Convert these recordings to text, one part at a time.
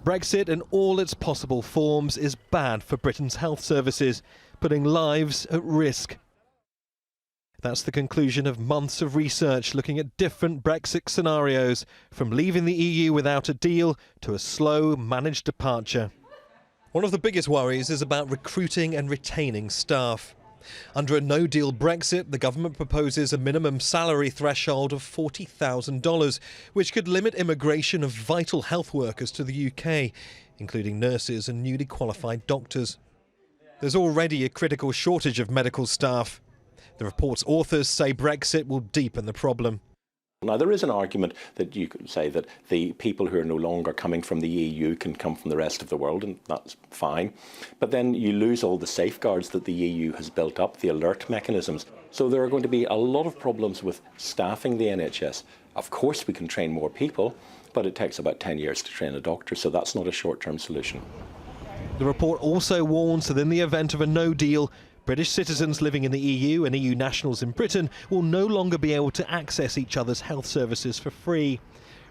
Brexit in all its possible forms is bad for Britain's health services, putting lives at risk. That's the conclusion of months of research looking at different Brexit scenarios, from leaving the EU without a deal to a slow, managed departure. One of the biggest worries is about recruiting and retaining staff. Under a no-deal Brexit, the government proposes a minimum salary threshold of $40,000, which could limit immigration of vital health workers to the UK, including nurses and newly qualified doctors. There's already a critical shortage of medical staff. The report's authors say Brexit will deepen the problem. Now, there is an argument that you could say that the people who are no longer coming from the EU can come from the rest of the world, and that's fine. But then you lose all the safeguards that the EU has built up, the alert mechanisms. So there are going to be a lot of problems with staffing the NHS. Of course, we can train more people, but it takes about 10 years to train a doctor, so that's not a short-term solution. The report also warns that in the event of a no deal, British citizens living in the EU and EU nationals in Britain will no longer be able to access each other's health services for free,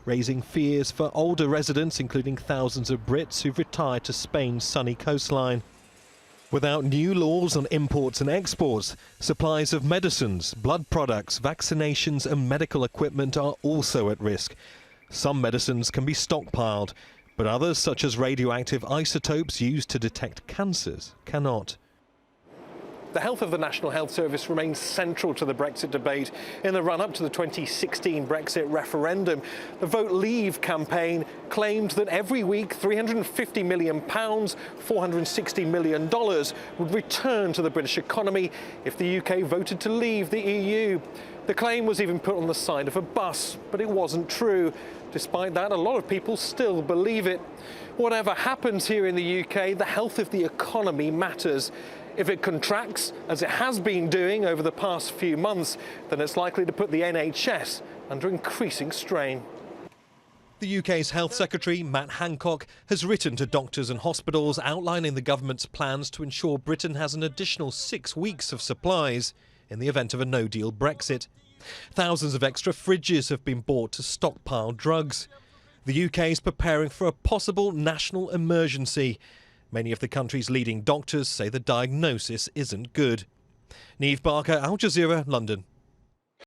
raising fears for older residents, including thousands of Brits who've retired to Spain's sunny coastline. Without new laws on imports and exports, supplies of medicines, blood products, vaccinations and medical equipment are also at risk. Some medicines can be stockpiled, but others, such as radioactive isotopes used to detect cancers, cannot. The health of the National Health Service remains central to the Brexit debate. In the run-up to the 2016 Brexit referendum, the Vote Leave campaign claimed that every week £350 million, $460 million would return to the British economy if the UK voted to leave the EU. The claim was even put on the side of a bus, but it wasn't true. Despite that, a lot of people still believe it. Whatever happens here in the UK, the health of the economy matters. If it contracts, as it has been doing over the past few months, then it's likely to put the NHS under increasing strain. The UK's Health Secretary, Matt Hancock, has written to doctors and hospitals outlining the government's plans to ensure Britain has an additional 6 weeks of supplies in the event of a no-deal Brexit. Thousands of extra fridges have been bought to stockpile drugs. The UK is preparing for a possible national emergency. Many of the country's leading doctors say the diagnosis isn't good. Neave, Al Jazeera, London.